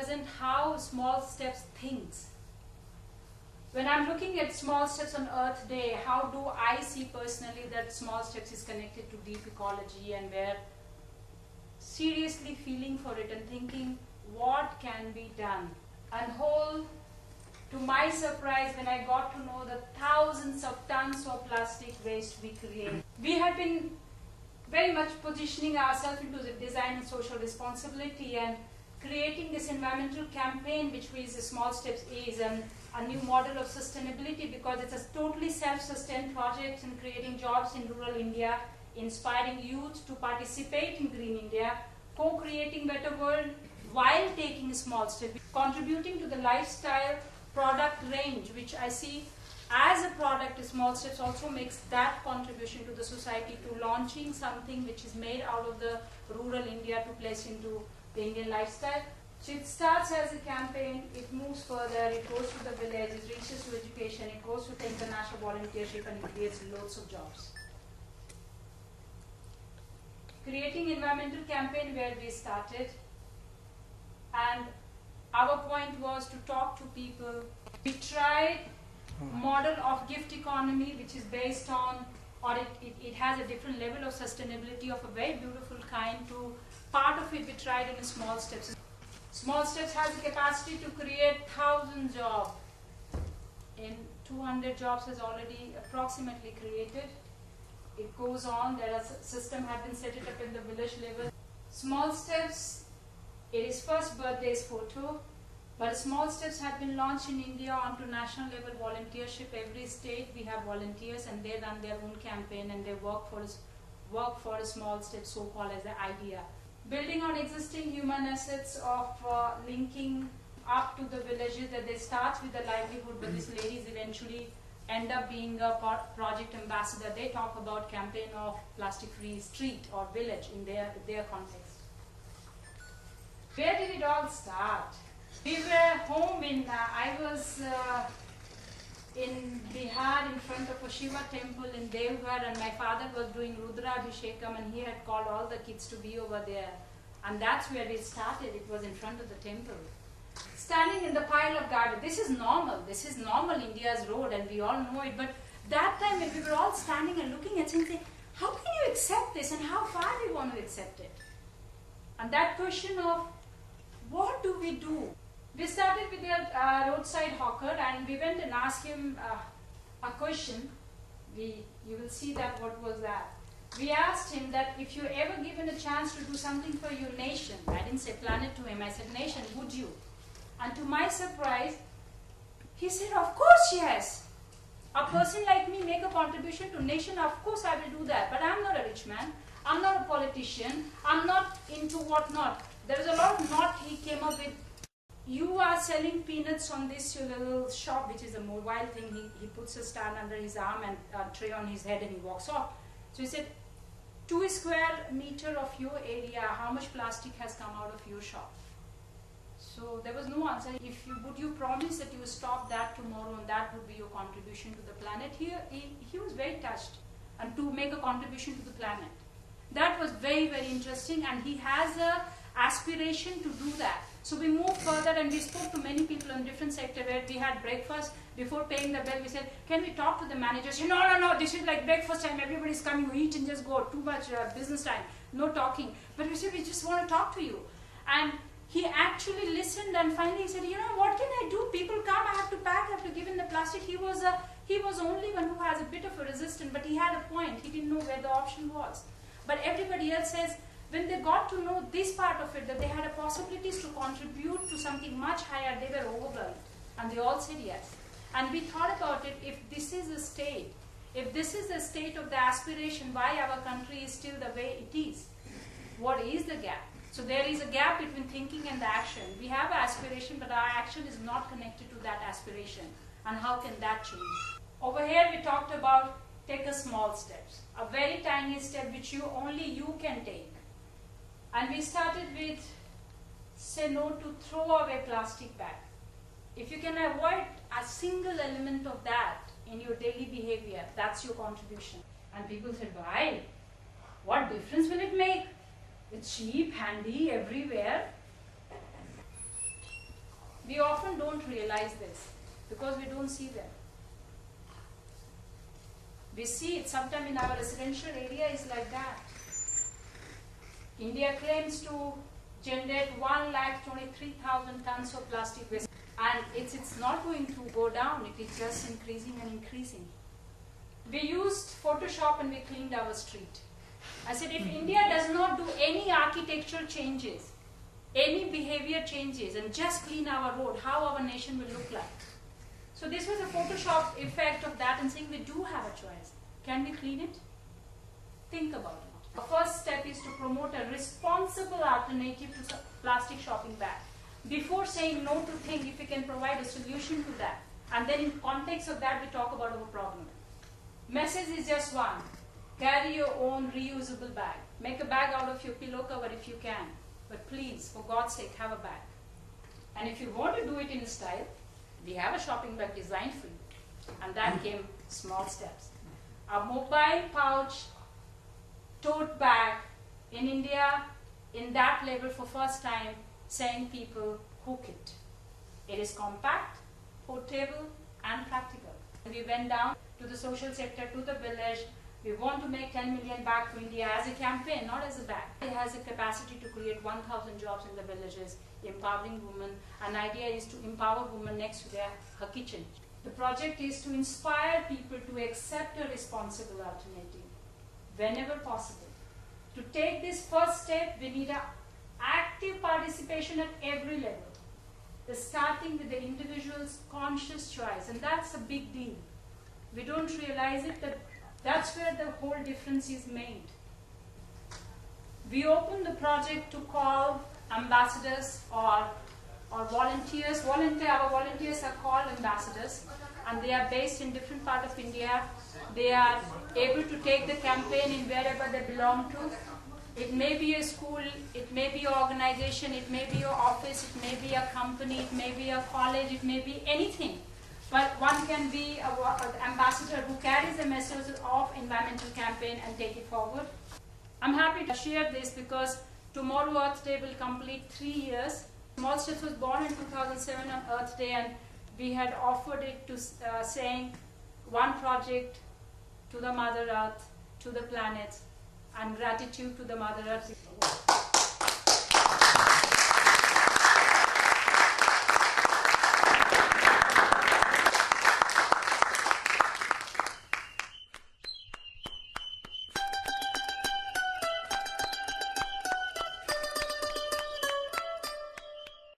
represent how Small Steps thinks. When I'm looking at Small Steps on Earth Day, how do I see personally that Small Steps is connected to deep ecology, and we're seriously feeling for it and thinking what can be done. And to my surprise, when I got to know the thousands of tons of plastic waste we create, we have been very much positioning ourselves into the design and social responsibility and creating this environmental campaign, which is the Small Steps is, and a new model of sustainability, because it's a totally self-sustained project in creating jobs in rural India, inspiring youth to participate in Green India, co-creating better world while taking small steps, contributing to the lifestyle product range, which I see as a product. Small Steps also makes that contribution to the society, to launching something which is made out of the rural India to place into the Indian lifestyle. So it starts as a campaign, it moves further, it goes to the village, it reaches to education, it goes to the international volunteership, and it creates loads of jobs. Creating environmental campaign where we started, and our point was to talk to people. We tried model of gift economy, which is based on, or it has a different level of sustainability of a very beautiful kind. To part of it we tried in Small Steps. Small Steps has the capacity to create 1,000 jobs. In 200 jobs has already approximately created. It goes on. There are system have been set up in the village level. Small Steps, it is first birthday's photo, but Small Steps have been launched in India onto national level volunteership. Every state we have volunteers, and they run their own campaign, and they work for a Small Step, so-called as the idea. Building on existing human assets of linking up to the villages, that they start with the livelihood, but these ladies eventually end up being a project ambassador. They talk about campaign of plastic-free street or village in their context. Where did it all start? We were home I was in Bihar in front of a Shiva temple in Devghar, and my father was doing Rudra Abhishekam, and he had called all the kids to be over there. And that's where we started. It was in front of the temple. Standing in the pile of garbage. This is normal. This is normal India's road, and we all know it. But that time when we were all standing and looking at something, how can you accept this, and how far we want to accept it? And that question of what do we do? We started with a roadside hawker, and we went and asked him a question. You will see that what was that. We asked him that if you ever given a chance to do something for your nation, I didn't say planet to him, I said nation, would you? And to my surprise, he said, of course yes. A person like me make a contribution to nation, of course I will do that. But I'm not a rich man, I'm not a politician, I'm not into whatnot. There is a lot of not he came up with. You are selling peanuts on this your little shop, which is a mobile thing. He puts a stand under his arm and a tray on his head, and he walks off. So he said, 2 square meter of your area, how much plastic has come out of your shop? So there was no answer. Would you promise that you will stop that tomorrow, and that would be your contribution to the planet? He was very touched, and to make a contribution to the planet. That was very, very interesting, and he has a aspiration to do that. So we moved further, and we spoke to many people in different sectors where we had breakfast. Before paying the bill, we said, can we talk to the managers? He said, no, this is like breakfast time. Everybody's coming, we eat and just go. Too much business time, no talking. But we said, we just want to talk to you. And he actually listened, and finally he said, what can I do? People come, I have to pack, I have to give in the plastic. He was only one who has a bit of a resistance, but he had a point. He didn't know where the option was. But everybody else says, when they got to know this part of it, that they had a possibilities to contribute to something much higher, they were overwhelmed. And they all said yes. And we thought about it, if this is the state of the aspiration, why our country is still the way it is? What is the gap? So there is a gap between thinking and the action. We have aspiration, but our action is not connected to that aspiration. And how can that change? Over here we talked about take a small steps, a very tiny step which only you can take. And we started with say no to throw away plastic bag. If you can avoid a single element of that in your daily behavior, that's your contribution. And people said, why? What difference will it make? It's cheap, handy, everywhere. We often don't realize this because we don't see them. We see it sometimes in our residential area is like that. India claims to generate 1,23,000 tons of plastic waste, and it's not going to go down, it is just increasing and increasing. We used Photoshop and we cleaned our street. I said, if India does not do any architectural changes, any behavior changes, and just clean our road, how our nation will look like? So this was a Photoshop effect of that, and saying we do have a choice. Can we clean it? Think about it. The first step is to promote a responsible alternative to plastic shopping bag. Before saying no to things, if we can provide a solution to that, and then in context of that we talk about our problem. Message is just one. Carry your own reusable bag. Make a bag out of your pillow cover if you can. But please, for God's sake, have a bag. And if you want to do it in style, we have a shopping bag designed for you. And that came small steps. A mobile pouch tote bag in India, in that level for first time, saying people hook it. It is compact, portable and practical. We went down to the social sector, to the village. We want to make 10 million back to India as a campaign, not as a bag. It has a capacity to create 1,000 jobs in the villages, empowering women. An idea is to empower women next to her kitchen. The project is to inspire people to accept a responsible alternative whenever possible. To take this first step, we need an active participation at every level. Starting with the individual's conscious choice, and that's a big deal. We don't realize it, that's where the whole difference is made. We opened the project to call ambassadors or volunteers. Our volunteers are called ambassadors, and they are based in different parts of India. They are able to take the campaign in wherever they belong to. It may be a school, it may be an organization, it may be your office, it may be a company, it may be a college, it may be anything. But one can be an ambassador who carries the message of environmental campaign and take it forward. I'm happy to share this because tomorrow Earth Day will complete 3 years. Small Steps was born in 2007 on Earth Day, and we had offered it to saying one project to the Mother Earth, to the planet, and gratitude to the Mother Earth.